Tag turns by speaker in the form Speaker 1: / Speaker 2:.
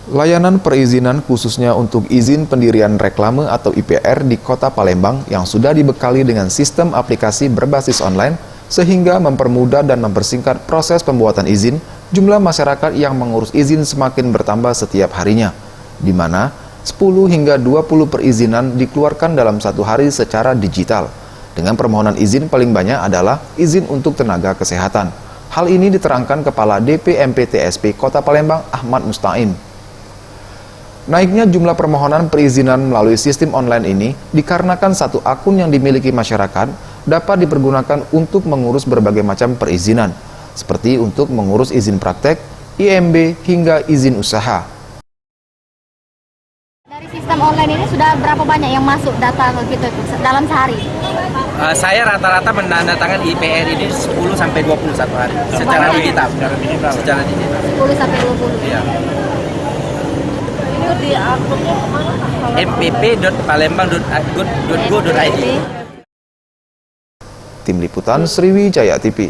Speaker 1: Layanan perizinan khususnya untuk izin pendirian reklame atau IPR di Kota Palembang yang sudah dibekali dengan sistem aplikasi berbasis online sehingga mempermudah dan mempersingkat proses pembuatan izin, jumlah masyarakat yang mengurus izin semakin bertambah setiap harinya, di mana 10 hingga 20 perizinan dikeluarkan dalam satu hari secara digital. Dengan permohonan izin paling banyak adalah izin untuk tenaga kesehatan. Hal ini diterangkan Kepala DPMPTSP Kota Palembang Ahmad Musta'in. Naiknya jumlah permohonan perizinan melalui sistem online ini dikarenakan satu akun yang dimiliki masyarakat dapat dipergunakan untuk mengurus berbagai macam perizinan, seperti untuk mengurus izin praktek, IMB, hingga izin usaha.
Speaker 2: Dari sistem online ini sudah berapa banyak yang masuk data gitu dalam sehari?
Speaker 3: Saya rata-rata menandatangani IPR ini 10 sampai 20 satu hari secara digital. Secara digital.
Speaker 2: 10 sampai 20.
Speaker 3: Iya.
Speaker 2: Itu di akunnya kemana?
Speaker 3: mpp.palembang.go.id.
Speaker 1: Tim Liputan Sriwijaya TV.